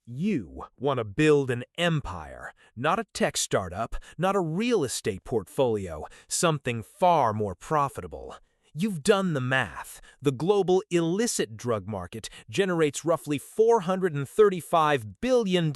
You want to build an empire, not a tech startup, not a real estate portfolio, something far more profitable. You've done the math. The global illicit drug market generates roughly $435 billion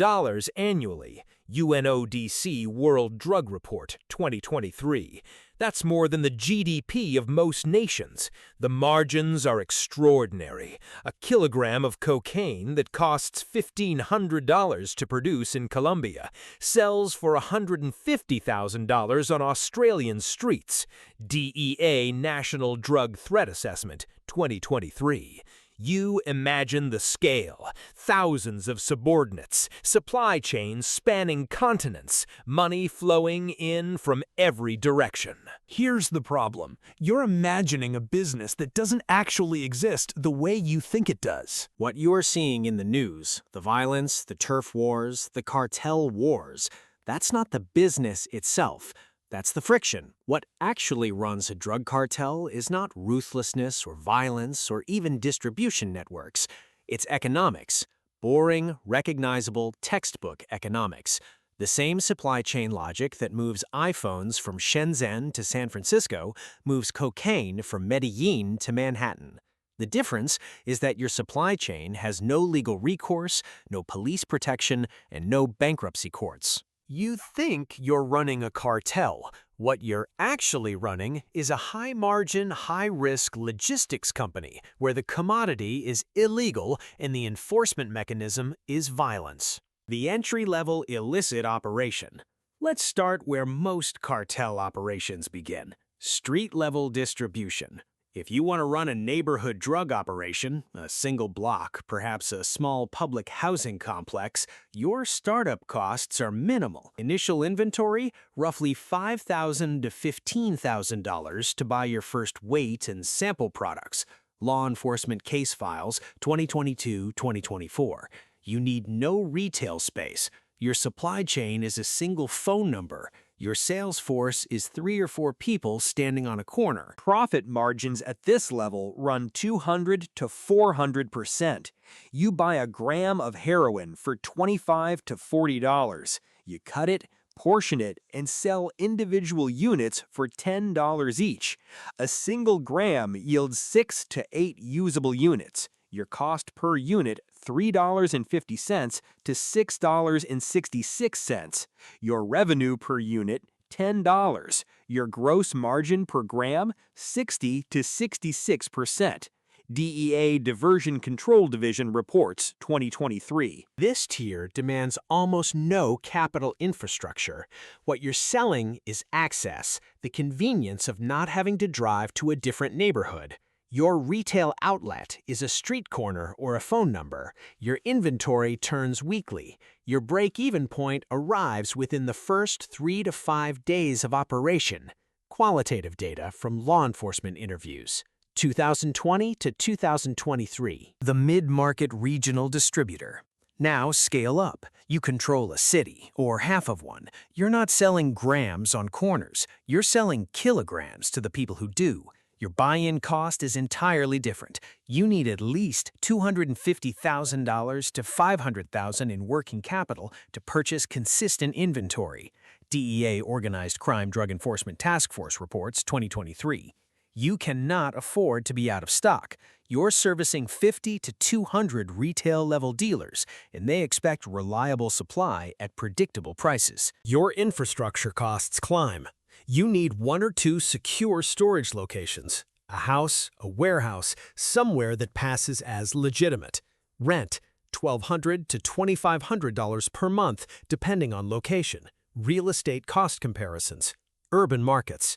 annually. UNODC World Drug Report 2023. That's more than the GDP of most nations. The margins are extraordinary. A kilogram of cocaine that costs $1,500 to produce in Colombia sells for $150,000 on Australian streets. DEA National Drug Threat Assessment 2023. You imagine the scale. Thousands of subordinates, supply chains spanning continents, money flowing in from every direction. Here's the problem. You're imagining a business that doesn't actually exist the way you think it does. What you're seeing in the news, the violence, the turf wars, the cartel wars, that's not the business itself. That's the friction. What actually runs a drug cartel is not ruthlessness or violence or even distribution networks. It's economics. Boring, recognizable, textbook economics. The same supply chain logic that moves iPhones from Shenzhen to San Francisco moves cocaine from Medellin to Manhattan. The difference is that your supply chain has no legal recourse, no police protection, and no bankruptcy courts. You think you're running a cartel. What you're actually running is a high-margin, high-risk logistics company where the commodity is illegal and the enforcement mechanism is violence. The entry-level illicit operation. Let's start where most cartel operations begin. Street-level distribution. If you want to run a neighborhood drug operation, a single block, perhaps a small public housing complex, your startup costs are minimal. Initial inventory, roughly $5,000 to $15,000 to buy your first weight and sample products. Law enforcement case files, 2022-2024. You need no retail space. Your supply chain is a single phone number. Your sales force is 3 or 4 people standing on a corner. Profit margins at this level run 200 to 400%. You buy a gram of heroin for $25 to $40. You cut it, portion it, and sell individual units for $10 each. A single gram yields 6 to 8 usable units. Your cost per unit, $3.50 to $6.66. Your revenue per unit, $10. Your gross margin per gram, 60 to 66%. DEA Diversion Control Division reports 2023. This tier demands almost no capital infrastructure. What you're selling is access, the convenience of not having to drive to a different neighborhood. Your retail outlet is a street corner or a phone number. Your inventory turns weekly. Your break-even point arrives within the first 3 to 5 days of operation. Qualitative data from law enforcement interviews. 2020 to 2023. The mid-market regional distributor. Now scale up. You control a city, or half of one. You're not selling grams on corners. You're selling kilograms to the people who do. Your buy-in cost is entirely different. You need at least $250,000 to $500,000 in working capital to purchase consistent inventory. DEA Organized Crime Drug Enforcement Task Force reports 2023. You cannot afford to be out of stock. You're servicing 50 to 200 retail-level dealers, and they expect reliable supply at predictable prices. Your infrastructure costs climb. You need 1 or 2 secure storage locations, a house, a warehouse, somewhere that passes as legitimate. Rent, $1,200 to $2,500 per month, depending on location. Real estate cost comparisons. Urban markets.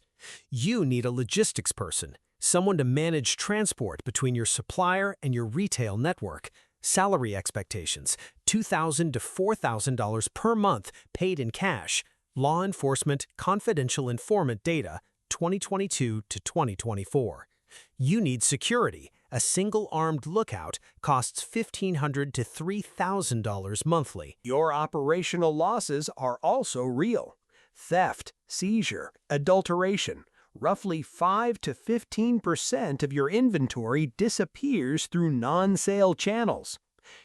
You need a logistics person, someone to manage transport between your supplier and your retail network. Salary expectations, $2,000 to $4,000 per month, paid in cash. Law Enforcement Confidential Informant Data, 2022 to 2024. You need security. A single armed lookout costs $1,500 to $3,000 monthly. Your operational losses are also real. Theft, seizure, adulteration. Roughly 5 to 15% of your inventory disappears through non-sale channels.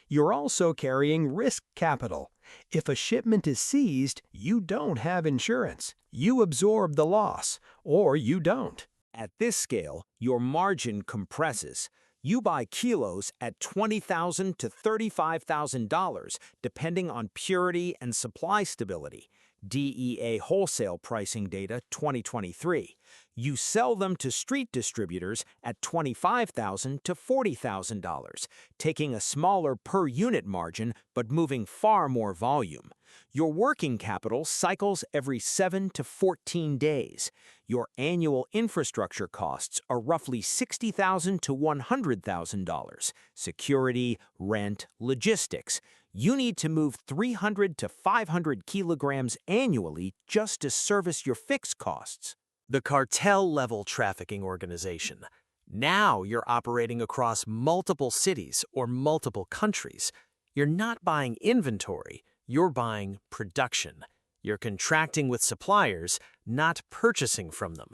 You're also carrying risk capital. If a shipment is seized, you don't have insurance. You absorb the loss, or you don't. At this scale, your margin compresses. You buy kilos at $20,000 to $35,000, depending on purity and supply stability. DEA wholesale pricing data 2023. You sell them to street distributors at $25,000 to $40,000, taking a smaller per unit margin but moving far more volume. Your working capital cycles every 7 to 14 days. Your annual infrastructure costs are roughly $60,000 to $100,000. Security, rent, logistics. You need to move 300 to 500 kilograms annually just to service your fixed costs. The cartel-level trafficking organization. Now you're operating across multiple cities or multiple countries. You're not buying inventory, you're buying production. You're contracting with suppliers, not purchasing from them.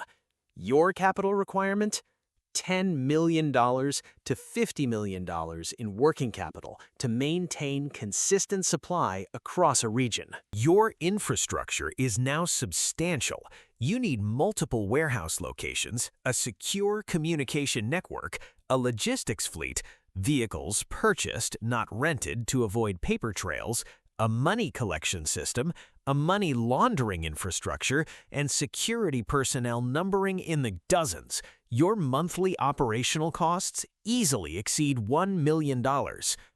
Your capital requirement? $10 million to $50 million in working capital to maintain consistent supply across a region. Your infrastructure is now substantial. You need multiple warehouse locations, a secure communication network, a logistics fleet, vehicles purchased, not rented to avoid paper trails, a money collection system, a money laundering infrastructure, and security personnel numbering in the dozens. Your monthly operational costs easily exceed $1 million.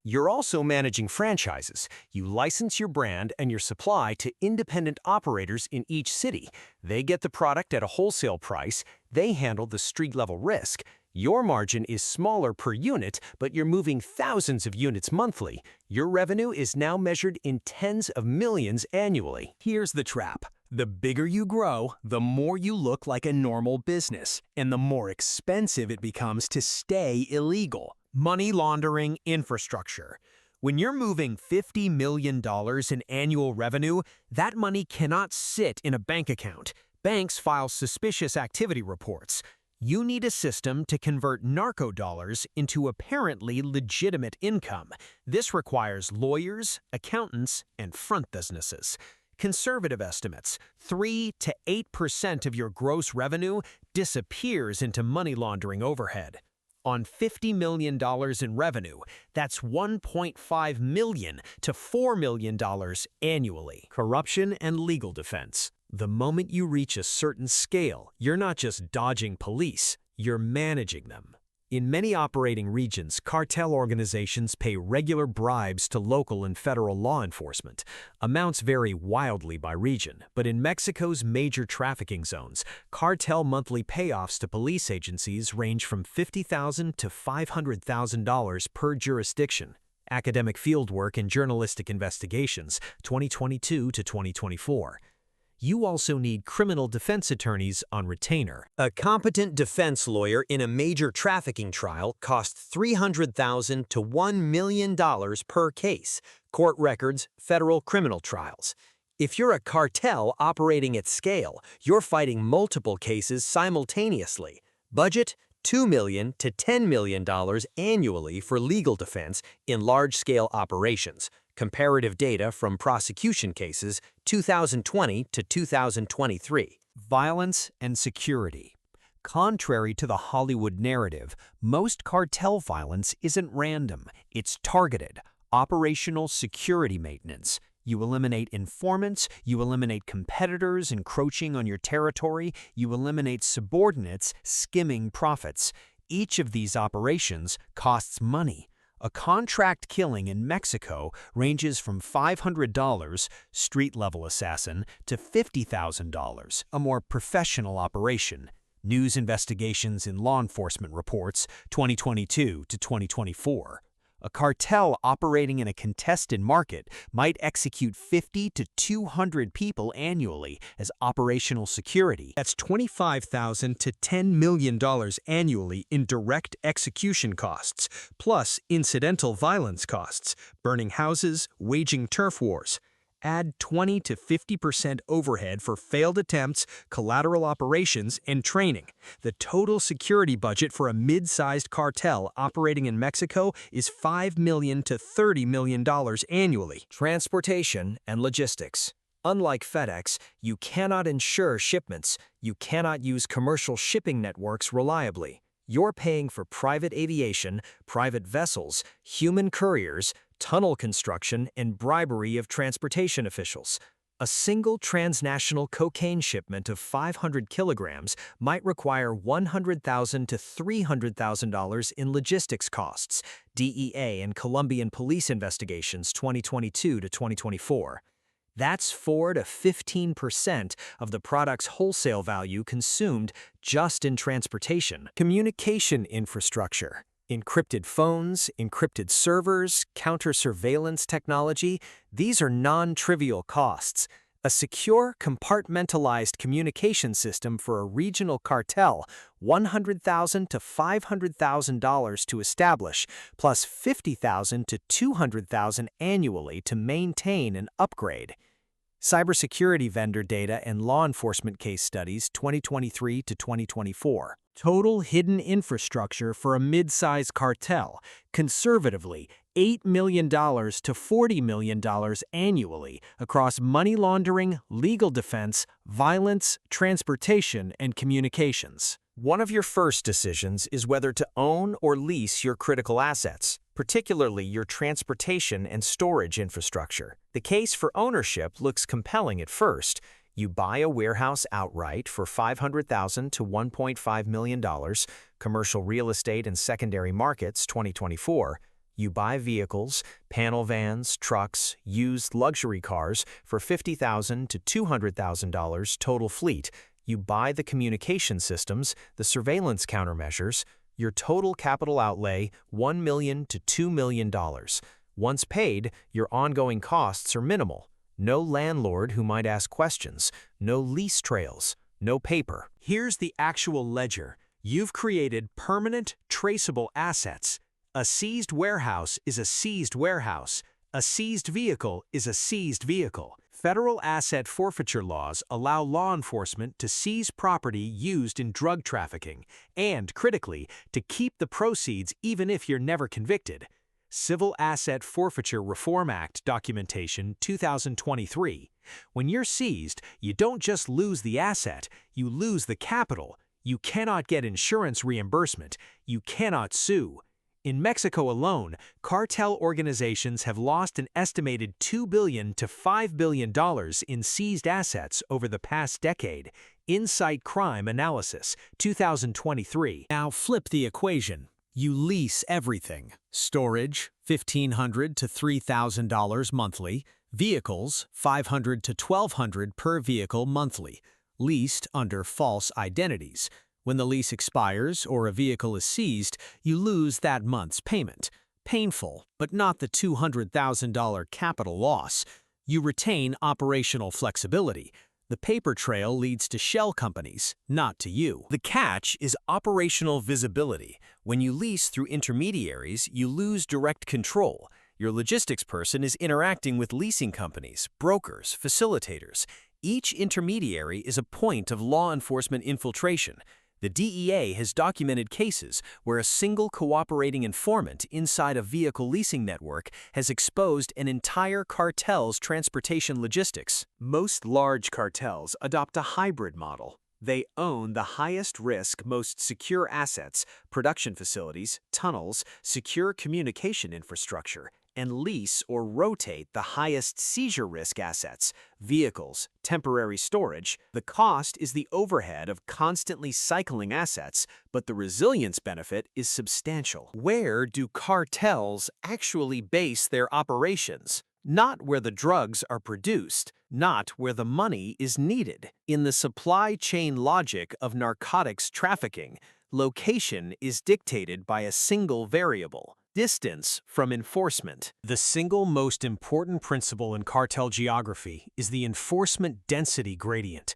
You're also managing franchises. You license your brand and your supply to independent operators in each city. They get the product at a wholesale price. They handle the street-level risk. Your margin is smaller per unit, but you're moving thousands of units monthly. Your revenue is now measured in tens of millions annually. Here's the trap. The bigger you grow, the more you look like a normal business, and the more expensive it becomes to stay illegal. Money laundering infrastructure. When you're moving $50 million in annual revenue, that money cannot sit in a bank account. Banks file suspicious activity reports. You need a system to convert narco dollars into apparently legitimate income. This requires lawyers, accountants, and front businesses. Conservative estimates, 3 to 8% of your gross revenue disappears into money laundering overhead. On $50 million in revenue, that's $1.5 million to $4 million annually. Corruption and legal defense. The moment you reach a certain scale, you're not just dodging police, you're managing them. In many operating regions, cartel organizations pay regular bribes to local and federal law enforcement. Amounts vary wildly by region, but in Mexico's major trafficking zones, cartel monthly payoffs to police agencies range from $50,000 to $500,000 per jurisdiction. Academic Fieldwork and Journalistic Investigations, 2022 to 2024. You also need criminal defense attorneys on retainer. A competent defense lawyer in a major trafficking trial costs $300,000 to $1 million per case. Court records, federal criminal trials. If you're a cartel operating at scale, you're fighting multiple cases simultaneously. Budget: $2 million to $10 million annually for legal defense in large-scale operations. Comparative data from prosecution cases 2020 to 2023. Violence and security. Contrary to the Hollywood narrative, most cartel violence isn't random. It's targeted. Operational security maintenance. You eliminate informants, you eliminate competitors encroaching on your territory, you eliminate subordinates skimming profits. Each of these operations costs money. A contract killing in Mexico ranges from $500, street-level assassin, to $50,000, a more professional operation. News Investigations in Law Enforcement Reports, 2022 to 2024. A cartel operating in a contested market might execute 50 to 200 people annually as operational security. That's $25,000 to $10 million annually in direct execution costs, plus incidental violence costs, burning houses, waging turf wars. Add 20 to 50% overhead for failed attempts, collateral operations, and training. The total security budget for a mid-sized cartel operating in Mexico is $5 million to $30 million annually. Transportation and logistics. Unlike FedEx, you cannot insure shipments. You cannot use commercial shipping networks reliably. You're paying for private aviation, private vessels, human couriers, tunnel construction, and bribery of transportation officials. A single transnational cocaine shipment of 500 kilograms might require $100,000 to $300,000 in logistics costs. DEA and Colombian police investigations 2022 to 2024. That's 4 to 15% of the product's wholesale value consumed just in transportation. Communication infrastructure. Encrypted phones, encrypted servers, counter-surveillance technology, these are non-trivial costs. A secure, compartmentalized communication system for a regional cartel, $100,000 to $500,000 to establish, plus $50,000 to $200,000 annually to maintain and upgrade. Cybersecurity vendor data and law enforcement case studies 2023 to 2024. Total hidden infrastructure for a mid-size cartel, conservatively $8 million to $40 million annually across money laundering, legal defense, violence, transportation, and communications. One of your first decisions is whether to own or lease your critical assets, particularly your transportation and storage infrastructure. The case for ownership looks compelling at first. You buy a warehouse outright for $500,000 to $1.5 million, commercial real estate and secondary markets 2024. You buy vehicles, panel vans, trucks, used luxury cars for $50,000 to $200,000 total fleet. You buy the communication systems, the surveillance countermeasures. Your total capital outlay, $1 million to $2 million. Once paid, your ongoing costs are minimal. No landlord who might ask questions, no lease trails, no paper. Here's the actual ledger. You've created permanent, traceable assets. A seized warehouse is a seized warehouse. A seized vehicle is a seized vehicle. Federal asset forfeiture laws allow law enforcement to seize property used in drug trafficking and, critically, to keep the proceeds even if you're never convicted. Civil Asset Forfeiture Reform Act Documentation 2023. When you're seized, you don't just lose the asset, you lose the capital. You cannot get insurance reimbursement. You cannot sue. In Mexico alone, cartel organizations have lost an estimated $2 billion to $5 billion in seized assets over the past decade. Insight Crime Analysis, 2023. Now flip the equation. You lease everything. Storage, $1,500 to $3,000 monthly. Vehicles, $500 to $1,200 per vehicle monthly. Leased under false identities. When the lease expires or a vehicle is seized, you lose that month's payment. Painful, but not the $200,000 capital loss. You retain operational flexibility. The paper trail leads to shell companies, not to you. The catch is operational visibility. When you lease through intermediaries, you lose direct control. Your logistics person is interacting with leasing companies, brokers, facilitators. Each intermediary is a point of law enforcement infiltration. The DEA has documented cases where a single cooperating informant inside a vehicle leasing network has exposed an entire cartel's transportation logistics. Most large cartels adopt a hybrid model. They own the highest risk, most secure assets, production facilities, tunnels, secure communication infrastructure, and lease or rotate the highest seizure risk assets, vehicles, temporary storage. The cost is the overhead of constantly cycling assets, but the resilience benefit is substantial. Where do cartels actually base their operations? Not where the drugs are produced, not where the money is needed. In the supply chain logic of narcotics trafficking, location is dictated by a single variable: distance from enforcement. The single most important principle in cartel geography is the enforcement density gradient.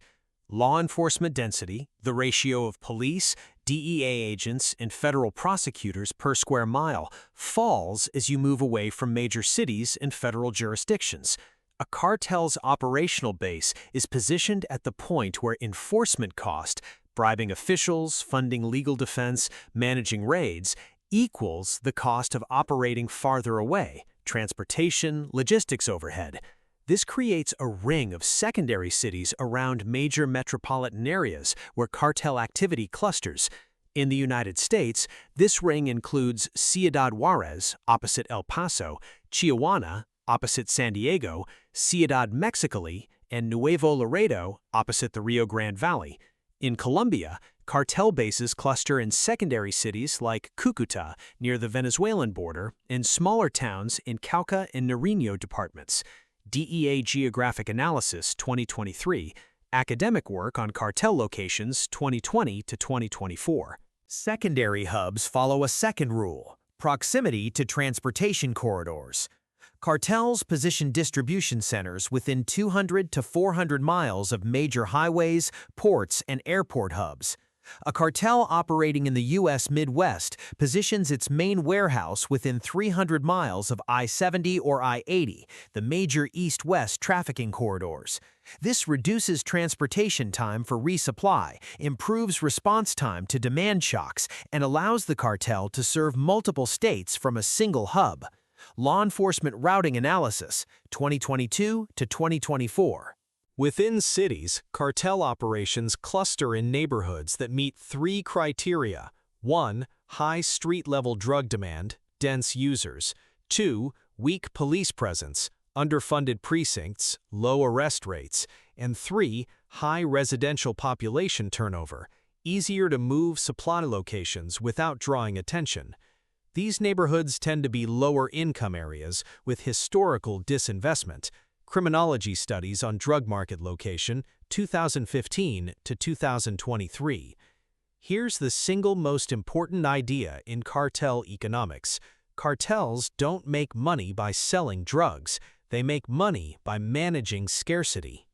Law enforcement density, the ratio of police, DEA agents, and federal prosecutors per square mile, falls as you move away from major cities and federal jurisdictions. A cartel's operational base is positioned at the point where enforcement cost, bribing officials, funding legal defense, managing raids, equals the cost of operating farther away, transportation, logistics overhead. This creates a ring of secondary cities around major metropolitan areas where cartel activity clusters. In the United States, this ring includes Ciudad Juarez, opposite El Paso, Tijuana, opposite San Diego, Ciudad Mexicali, and Nuevo Laredo, opposite the Rio Grande Valley. In Colombia, cartel bases cluster in secondary cities like Cúcuta, near the Venezuelan border, and smaller towns in Cauca and Nariño departments. DEA Geographic Analysis 2023, Academic Work on Cartel Locations 2020 to 2024. Secondary hubs follow a second rule: proximity to transportation corridors. Cartels position distribution centers within 200 to 400 miles of major highways, ports, and airport hubs. A cartel operating in the U.S. Midwest positions its main warehouse within 300 miles of I-70 or I-80, the major east-west trafficking corridors. This reduces transportation time for resupply, improves response time to demand shocks, and allows the cartel to serve multiple states from a single hub. Law Enforcement Routing Analysis, 2022 to 2024. Within cities, cartel operations cluster in neighborhoods that meet three criteria: 1. High street-level drug demand, dense users; 2. Weak police presence, underfunded precincts, low arrest rates; and 3. High residential population turnover, easier to move supply locations without drawing attention. These neighborhoods tend to be lower-income areas with historical disinvestment. Criminology Studies on Drug Market Location, 2015 to 2023. Here's the single most important idea in cartel economics. Cartels don't make money by selling drugs. They make money by managing scarcity.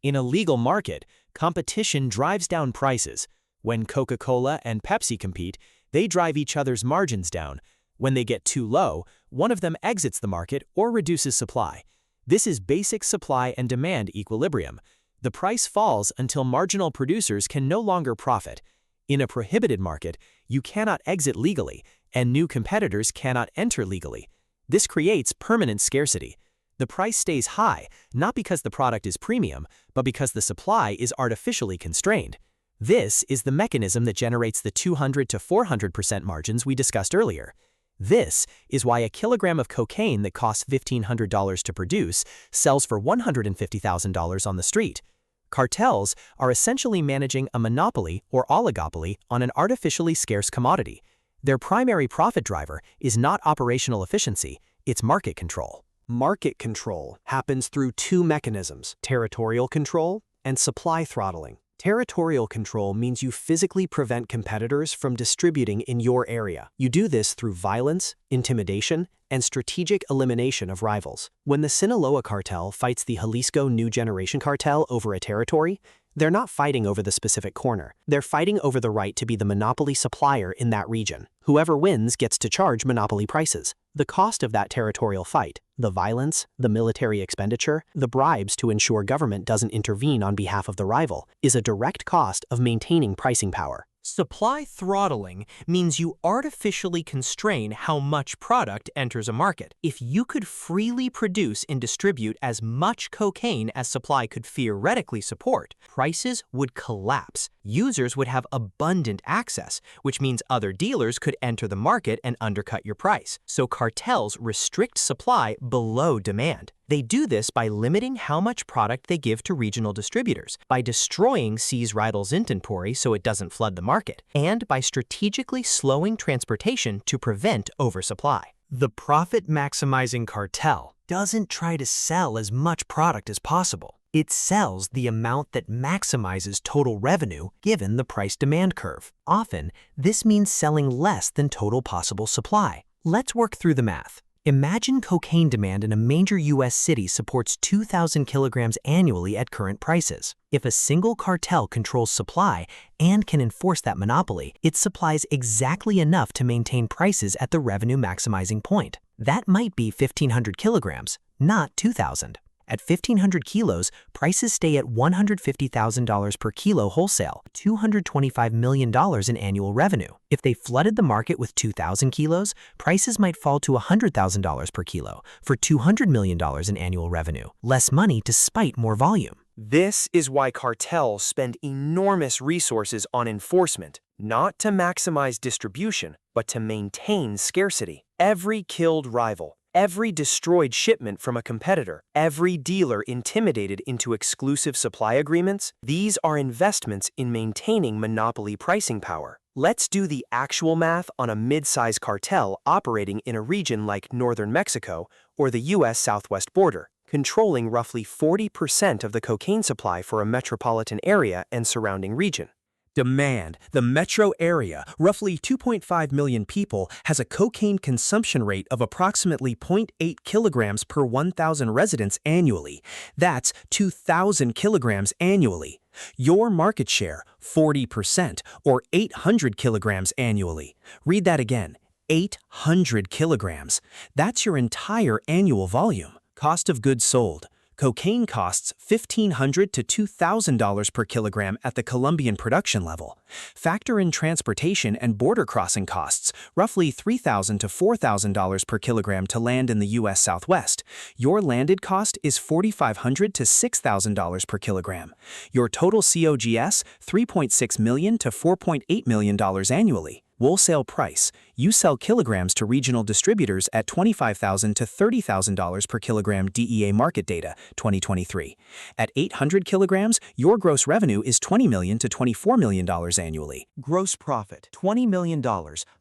In a legal market, competition drives down prices. When Coca-Cola and Pepsi compete, they drive each other's margins down. When they get too low, one of them exits the market or reduces supply. This is basic supply and demand equilibrium. The price falls until marginal producers can no longer profit. In a prohibited market, you cannot exit legally, and new competitors cannot enter legally. This creates permanent scarcity. The price stays high, not because the product is premium, but because the supply is artificially constrained. This is the mechanism that generates the 200 to 400% margins we discussed earlier. This is why a kilogram of cocaine that costs $1,500 to produce sells for $150,000 on the street. Cartels are essentially managing a monopoly or oligopoly on an artificially scarce commodity. Their primary profit driver is not operational efficiency, it's market control. Market control happens through two mechanisms: territorial control and supply throttling. Territorial control means you physically prevent competitors from distributing in your area. You do this through violence, intimidation, and strategic elimination of rivals. When the Sinaloa cartel fights the Jalisco New Generation cartel over a territory, they're not fighting over the specific corner. They're fighting over the right to be the monopoly supplier in that region. Whoever wins gets to charge monopoly prices. The cost of that territorial fight, the violence, the military expenditure, the bribes to ensure government doesn't intervene on behalf of the rival, is a direct cost of maintaining pricing power. Supply throttling means you artificially constrain how much product enters a market. If you could freely produce and distribute as much cocaine as supply could theoretically support, prices would collapse. Users would have abundant access, which means other dealers could enter the market and undercut your price. So cartels restrict supply below demand. They do this by limiting how much product they give to regional distributors, by destroying C's rivals' inventory so it doesn't flood the market, and by strategically slowing transportation to prevent oversupply. The profit-maximizing cartel doesn't try to sell as much product as possible. It sells the amount that maximizes total revenue given the price-demand curve. Often, this means selling less than total possible supply. Let's work through the math. Imagine cocaine demand in a major U.S. city supports 2,000 kilograms annually at current prices. If a single cartel controls supply and can enforce that monopoly, it supplies exactly enough to maintain prices at the revenue maximizing point. That might be 1,500 kilograms, not 2,000. At 1,500 kilos, prices stay at $150,000 per kilo wholesale, $225 million in annual revenue. If they flooded the market with 2,000 kilos, prices might fall to $100,000 per kilo for $200 million in annual revenue. Less money despite more volume. This is why cartels spend enormous resources on enforcement, not to maximize distribution, but to maintain scarcity. Every killed rival, every destroyed shipment from a competitor, every dealer intimidated into exclusive supply agreements, these are investments in maintaining monopoly pricing power. Let's do the actual math on a mid-size cartel operating in a region like northern Mexico or the U.S. southwest border, controlling roughly 40% of the cocaine supply for a metropolitan area and surrounding region. Demand. The metro area, roughly 2.5 million people, has a cocaine consumption rate of approximately 0.8 kilograms per 1,000 residents annually. That's 2,000 kilograms annually. Your market share, 40%, or 800 kilograms annually. Read that again. 800 kilograms. That's your entire annual volume. Cost of goods sold. Cocaine costs $1,500 to $2,000 per kilogram at the Colombian production level. Factor in transportation and border crossing costs, roughly $3,000 to $4,000 per kilogram to land in the U.S. Southwest. Your landed cost is $4,500 to $6,000 per kilogram. Your total COGS, $3.6 million to $4.8 million annually. Wholesale price. You sell kilograms to regional distributors at $25,000 to $30,000 per kilogram DEA market data, 2023. At 800 kilograms, your gross revenue is $20 million to $24 million annually. Gross profit, $20 million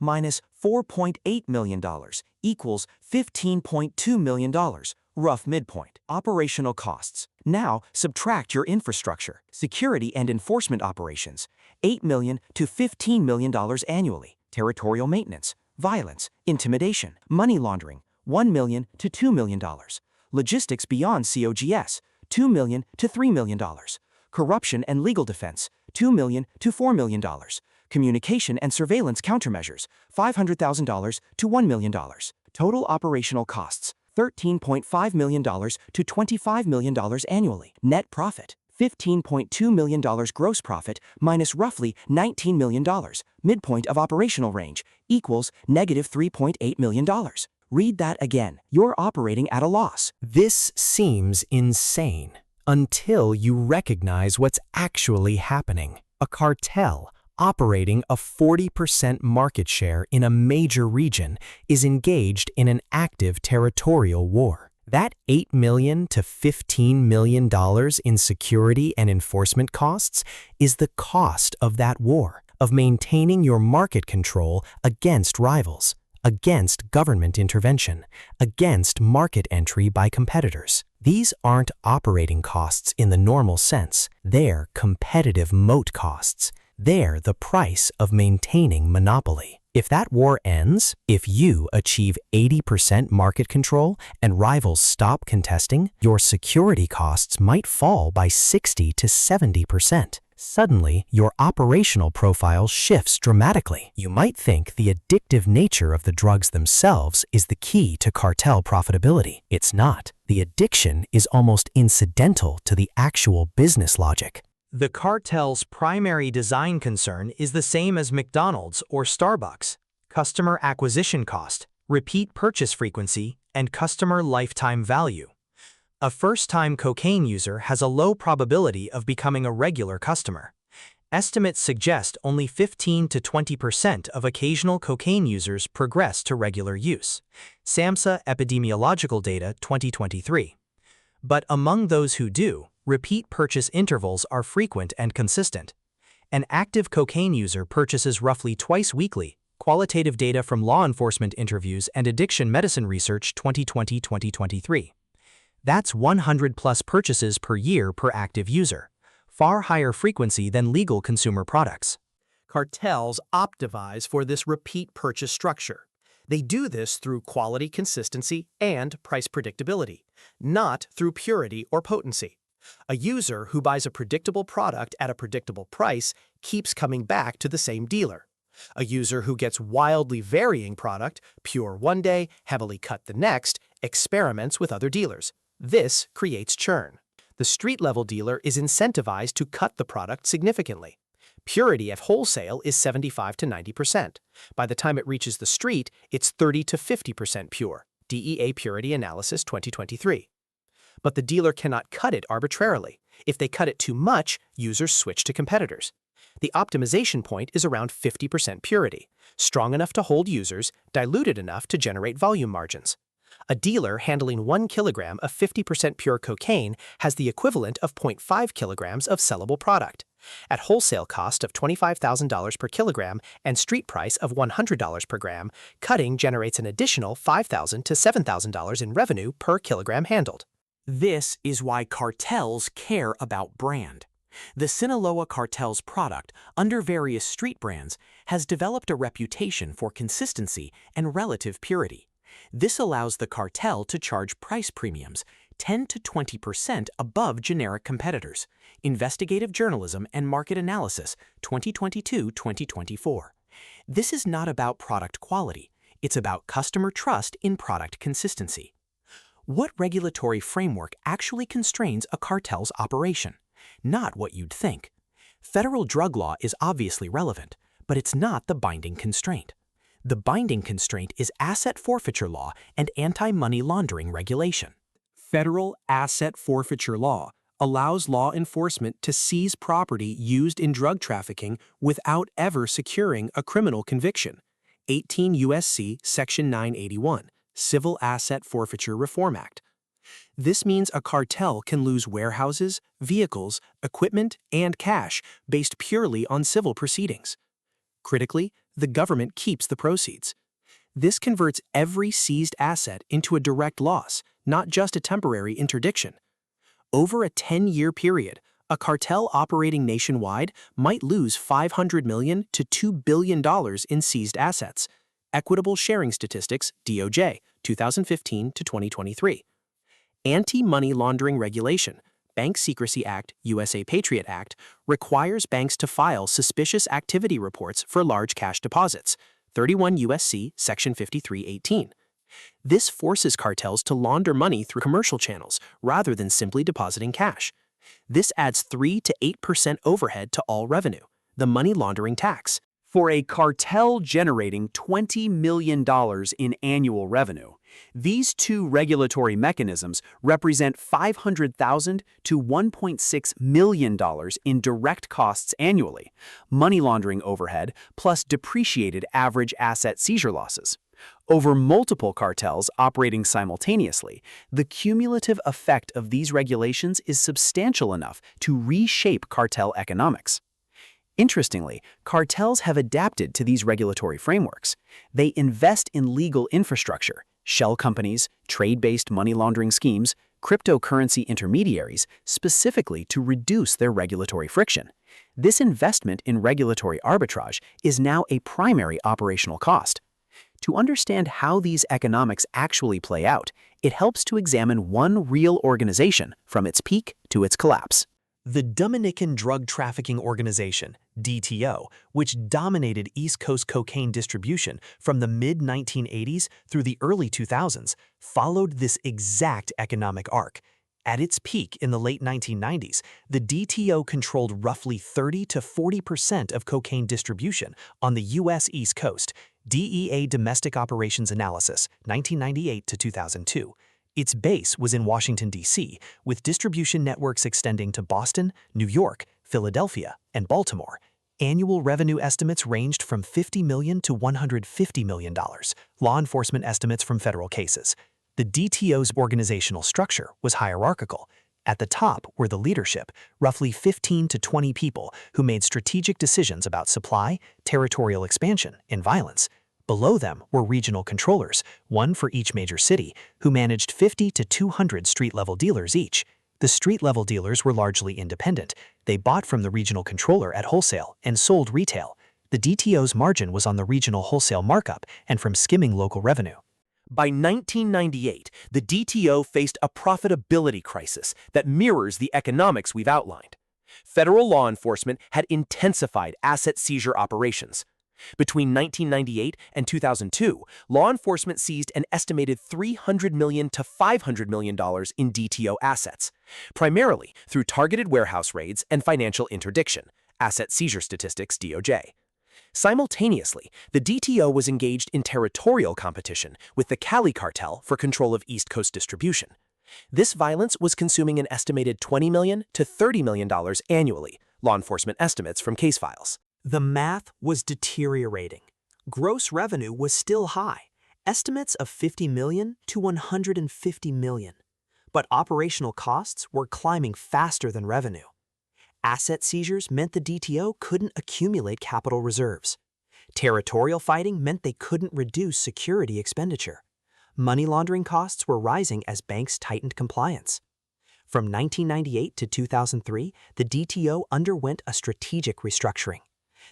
minus $4.8 million equals $15.2 million. Rough midpoint. Operational costs. Now, subtract your infrastructure, security and enforcement operations, $8 million to $15 million annually. Territorial maintenance, violence, intimidation, money laundering, $1 million to $2 million. Logistics beyond COGS, $2 million to $3 million. Corruption and legal defense, $2 million to $4 million. Communication and surveillance countermeasures, $500,000 to $1 million. Total operational costs, $13.5 million to $25 million annually. Net profit, $15.2 million gross profit minus roughly $19 million. Midpoint of operational range equals negative $3.8 million. Read that again. You're operating at a loss. This seems insane until you recognize what's actually happening. A cartel operating a 40% market share in a major region is engaged in an active territorial war. That $8 million to $15 million in security and enforcement costs is the cost of that war, of maintaining your market control against rivals, against government intervention, against market entry by competitors. These aren't operating costs in the normal sense. They're competitive moat costs. They're the price of maintaining monopoly. If that war ends, if you achieve 80% market control and rivals stop contesting, your security costs might fall by 60 to 70%. Suddenly, your operational profile shifts dramatically. You might think the addictive nature of the drugs themselves is the key to cartel profitability. It's not. The addiction is almost incidental to the actual business logic. The cartel's primary design concern is the same as McDonald's or Starbucks: customer acquisition cost, repeat purchase frequency, and customer lifetime value. A first-time cocaine user has a low probability of becoming a regular customer. Estimates suggest only 15 to 20% of occasional cocaine users progress to regular use. SAMHSA Epidemiological Data 2023. But among those who do, repeat purchase intervals are frequent and consistent. An active cocaine user purchases roughly twice weekly. Qualitative data from law enforcement interviews and addiction medicine research 2020-2023. That's 100+ purchases per year per active user, far higher frequency than legal consumer products. Cartels optimize for this repeat purchase structure. They do this through quality consistency and price predictability, not through purity or potency. A user who buys a predictable product at a predictable price keeps coming back to the same dealer. A user who gets wildly varying product, pure one day, heavily cut the next, experiments with other dealers. This creates churn. The street-level dealer is incentivized to cut the product significantly. Purity at wholesale is 75 to 90%. By the time it reaches the street, it's 30 to 50% pure. DEA Purity Analysis 2023. But the dealer cannot cut it arbitrarily. If they cut it too much, users switch to competitors. The optimization point is around 50% purity, strong enough to hold users, diluted enough to generate volume margins. A dealer handling 1 kilogram of 50% pure cocaine has the equivalent of 0.5 kilograms of sellable product. At wholesale cost of $25,000 per kilogram and street price of $100 per gram, cutting generates an additional $5,000 to $7,000 in revenue per kilogram handled. This is why cartels care about brand. The Sinaloa Cartel's product, under various street brands, has developed a reputation for consistency and relative purity. This allows the cartel to charge price premiums 10 to 20% above generic competitors. Investigative Journalism and Market Analysis, 2022-2024. This is not about product quality. It's about customer trust in product consistency. What regulatory framework actually constrains a cartel's operation? Not what you'd think. Federal drug law is obviously relevant, but it's not the binding constraint. The binding constraint is asset forfeiture law and anti-money laundering regulation. Federal asset forfeiture law allows law enforcement to seize property used in drug trafficking without ever securing a criminal conviction. 18 U.S.C. Section 981, Civil Asset Forfeiture Reform Act. This means a cartel can lose warehouses, vehicles, equipment, and cash based purely on civil proceedings. Critically, the government keeps the proceeds. This converts every seized asset into a direct loss, not just a temporary interdiction. Over a 10-year period, a cartel operating nationwide might lose $500 million to $2 billion in seized assets. Equitable Sharing Statistics, DOJ, 2015 to 2023. Anti-money laundering regulation, Bank Secrecy Act, USA Patriot Act, requires banks to file suspicious activity reports for large cash deposits, 31 U.S.C. Section 5318. This forces cartels to launder money through commercial channels rather than simply depositing cash. This adds 3 to 8% overhead to all revenue, the money laundering tax. For a cartel generating $20 million in annual revenue, these two regulatory mechanisms represent $500,000 to $1.6 million in direct costs annually, money laundering overhead plus depreciated average asset seizure losses. Over multiple cartels operating simultaneously, the cumulative effect of these regulations is substantial enough to reshape cartel economics. Interestingly, cartels have adapted to these regulatory frameworks. They invest in legal infrastructure, shell companies, trade-based money laundering schemes, cryptocurrency intermediaries, specifically to reduce their regulatory friction. This investment in regulatory arbitrage is now a primary operational cost. To understand how these economics actually play out, it helps to examine one real organization from its peak to its collapse. The Dominican Drug Trafficking Organization, DTO, which dominated East Coast cocaine distribution from the mid-1980s through the early 2000s, followed this exact economic arc. At its peak in the late 1990s, the DTO controlled roughly 30 to 40% of cocaine distribution on the U.S. East Coast. DEA Domestic Operations Analysis, 1998 to 2002. Its base was in Washington, D.C., with distribution networks extending to Boston, New York, Philadelphia, and Baltimore. Annual revenue estimates ranged from $50 million to $150 million, law enforcement estimates from federal cases. The DTO's organizational structure was hierarchical. At the top were the leadership, roughly 15 to 20 people who made strategic decisions about supply, territorial expansion, and violence. Below them were regional controllers, one for each major city, who managed 50 to 200 street-level dealers each. The street-level dealers were largely independent. They bought from the regional controller at wholesale and sold retail. The DTO's margin was on the regional wholesale markup and from skimming local revenue. By 1998, the DTO faced a profitability crisis that mirrors the economics we've outlined. Federal law enforcement had intensified asset seizure operations. Between 1998 and 2002, law enforcement seized an estimated $300 million to $500 million in DTO assets, primarily through targeted warehouse raids and financial interdiction, Asset Seizure Statistics DOJ. Simultaneously, the DTO was engaged in territorial competition with the Cali cartel for control of East Coast distribution. This violence was consuming an estimated $20 million to $30 million annually, law enforcement estimates from case files. The math was deteriorating. Gross revenue was still high, estimates of $50 million to $150 million. But operational costs were climbing faster than revenue. Asset seizures meant the DTO couldn't accumulate capital reserves. Territorial fighting meant they couldn't reduce security expenditure. Money laundering costs were rising as banks tightened compliance. From 1998 to 2003, the DTO underwent a strategic restructuring.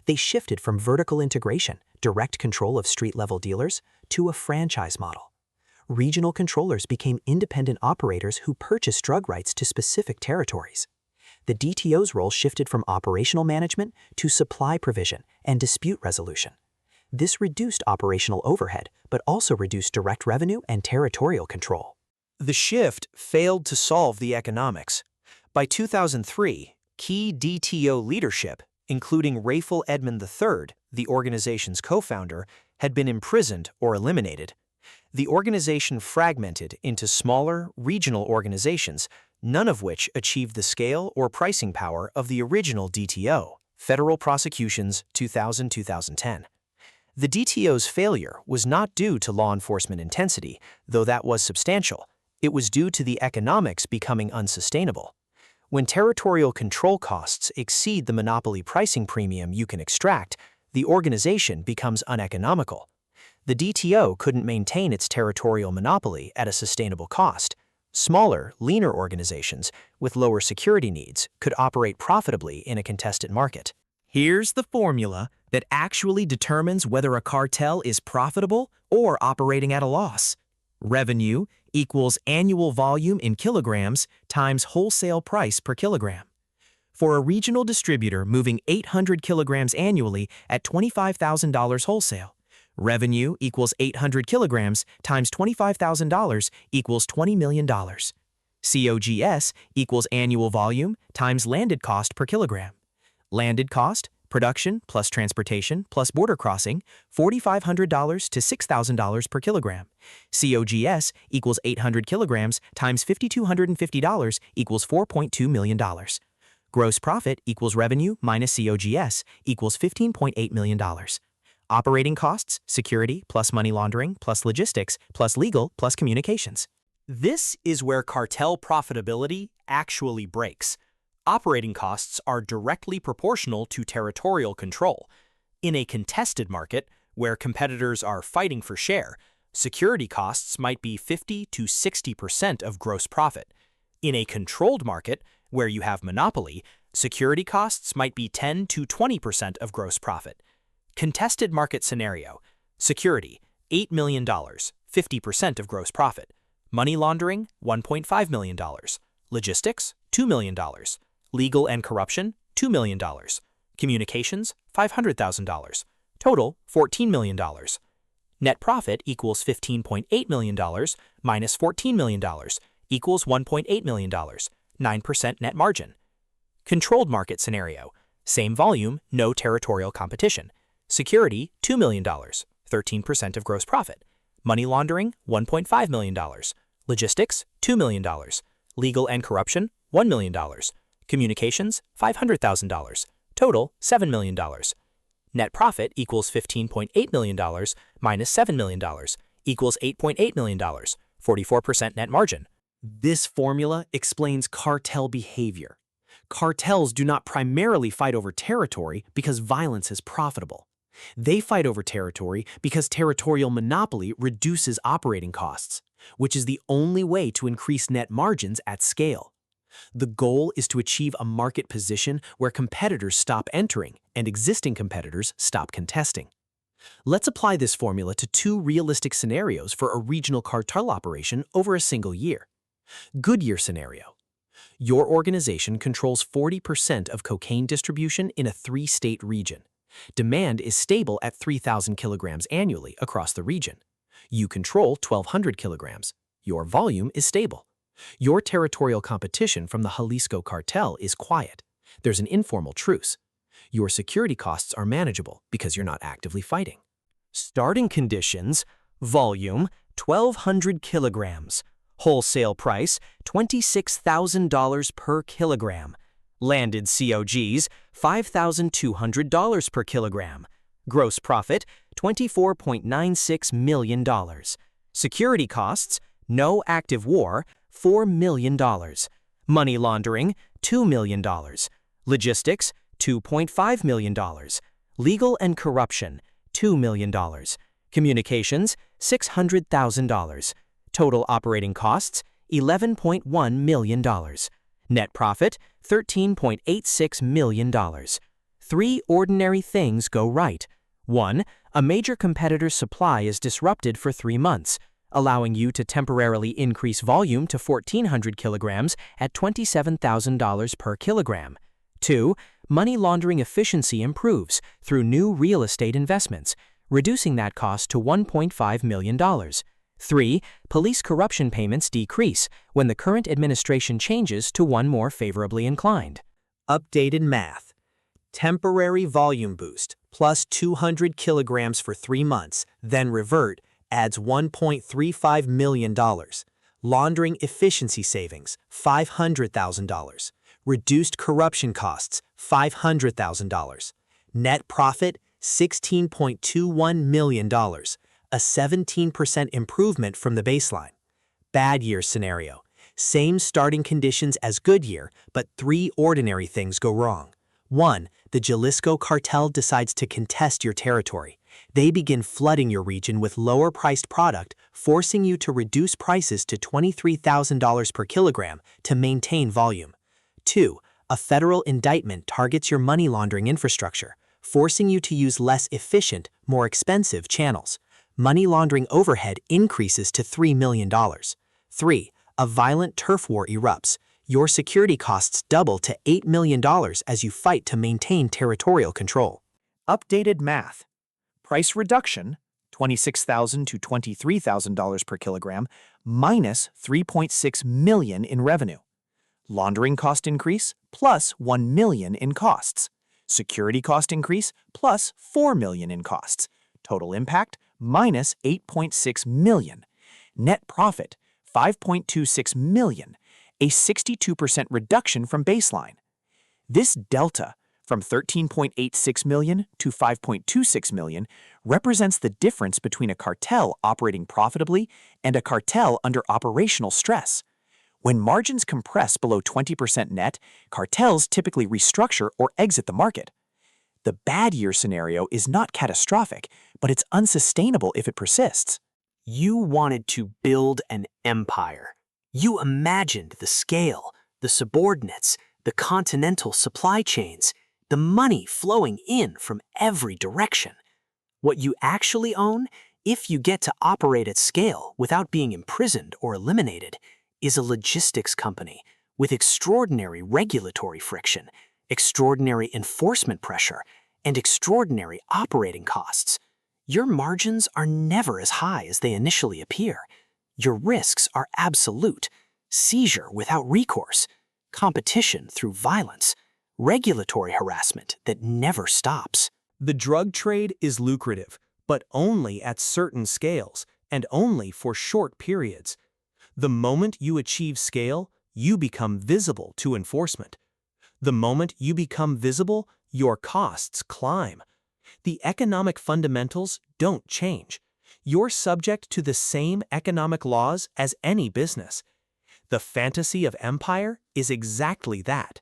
They shifted from vertical integration, direct control of street-level dealers, to a franchise model. Regional controllers became independent operators who purchased drug rights to specific territories. The DTO's role shifted from operational management to supply provision and dispute resolution. This reduced operational overhead, but also reduced direct revenue and territorial control. The shift failed to solve the economics. By 2003, key DTO leadership, including Rayful Edmond III, the organization's co-founder, had been imprisoned or eliminated. The organization fragmented into smaller, regional organizations, none of which achieved the scale or pricing power of the original DTO. Federal Prosecutions 2000-2010. The DTO's failure was not due to law enforcement intensity, though that was substantial. It was due to the economics becoming unsustainable. When territorial control costs exceed the monopoly pricing premium you can extract, the organization becomes uneconomical. The DTO couldn't maintain its territorial monopoly at a sustainable cost. Smaller, leaner organizations with lower security needs could operate profitably in a contested market. Here's the formula that actually determines whether a cartel is profitable or operating at a loss. Revenue equals annual volume in kilograms times wholesale price per kilogram. For a regional distributor moving 800 kilograms annually at $25,000 wholesale, revenue equals 800 kilograms times $25,000 equals $20 million. COGS equals annual volume times landed cost per kilogram. Landed cost, production plus transportation plus border crossing, $4,500 to $6,000 per kilogram. COGS equals 800 kilograms times $5,250 equals $4.2 million. Gross profit equals revenue minus COGS equals $15.8 million. Operating costs, security plus money laundering plus logistics plus legal plus communications. This is where cartel profitability actually breaks. Operating costs are directly proportional to territorial control. In a contested market, where competitors are fighting for share, security costs might be 50 to 60% of gross profit. In a controlled market, where you have monopoly, security costs might be 10 to 20% of gross profit. Contested market scenario: security, $8 million, 50% of gross profit. Money laundering, $1.5 million. Logistics, $2 million. Legal and corruption, $2 million. Communications, $500,000. Total, $14 million. Net profit equals $15.8 million minus $14 million equals $1.8 million, 9% net margin. Controlled market scenario: same volume, no territorial competition. Security, $2 million, 13% of gross profit. Money laundering, $1.5 million. Logistics, $2 million. Legal and corruption, $1 million. Communications, $500,000. Total, $7 million. Net profit equals $15.8 million minus $7 million equals $8.8 million, 44% net margin. This formula explains cartel behavior. Cartels do not primarily fight over territory because violence is profitable. They fight over territory because territorial monopoly reduces operating costs, which is the only way to increase net margins at scale. The goal is to achieve a market position where competitors stop entering and existing competitors stop contesting. Let's apply this formula to two realistic scenarios for a regional cartel operation over a single year. Good year scenario: your organization controls 40% of cocaine distribution in a 3-state region. Demand is stable at 3,000 kilograms annually across the region. You control 1,200 kilograms. Your volume is stable. Your territorial competition from the Jalisco cartel is quiet. There's an informal truce. Your security costs are manageable because you're not actively fighting. Starting conditions: volume, 1,200 kilograms. Wholesale price, $26,000 per kilogram. Landed COGs, $5,200 per kilogram. Gross profit, $24.96 million. Security costs: no active war, $4 million. Money laundering, $2 million. Logistics, $2.5 million. Legal and corruption, $2 million. Communications, $600,000. Total operating costs, $11.1 million. Net profit, $13.86 million. 3 ordinary things go right. 1. A major competitor's supply is disrupted for 3 months, allowing you to temporarily increase volume to 1,400 kilograms at $27,000 per kilogram. 2. Money laundering efficiency improves through new real estate investments, reducing that cost to $1.5 million. 3. Police corruption payments decrease when the current administration changes to one more favorably inclined. Updated math. Temporary volume boost plus 200 kilograms for 3 months, then revert, adds $1.35 million. Laundering efficiency savings, $500,000. Reduced corruption costs, $500,000. Net profit, $16.21 million. A 17% improvement from the baseline. Bad year scenario. Same starting conditions as good year, but 3 ordinary things go wrong. 1. The Jalisco cartel decides to contest your territory. They begin flooding your region with lower-priced product, forcing you to reduce prices to $23,000 per kilogram to maintain volume. 2. A federal indictment targets your money laundering infrastructure, forcing you to use less efficient, more expensive channels. Money laundering overhead increases to $3 million. 3. A violent turf war erupts. Your security costs double to $8 million as you fight to maintain territorial control. Updated math. Price reduction, $26,000 to $23,000 per kilogram, minus $3.6 million in revenue. Laundering cost increase, plus $1 million in costs. Security cost increase, plus $4 million in costs. Total impact, minus $8.6 million. Net profit, $5.26 million, a 62% reduction from baseline. This delta, from $13.86 million to $5.26 million, represents the difference between a cartel operating profitably and a cartel under operational stress. When margins compress below 20% net, cartels typically restructure or exit the market. The bad year scenario is not catastrophic, but it's unsustainable if it persists. You wanted to build an empire. You imagined the scale, the subordinates, the continental supply chains, the money flowing in from every direction. What you actually own, if you get to operate at scale without being imprisoned or eliminated, is a logistics company with extraordinary regulatory friction, extraordinary enforcement pressure, and extraordinary operating costs. Your margins are never as high as they initially appear. Your risks are absolute: seizure without recourse, competition through violence, regulatory harassment that never stops. The drug trade is lucrative, but only at certain scales and only for short periods. The moment you achieve scale, you become visible to enforcement. The moment you become visible, your costs climb. The economic fundamentals don't change. You're subject to the same economic laws as any business. The fantasy of empire is exactly that.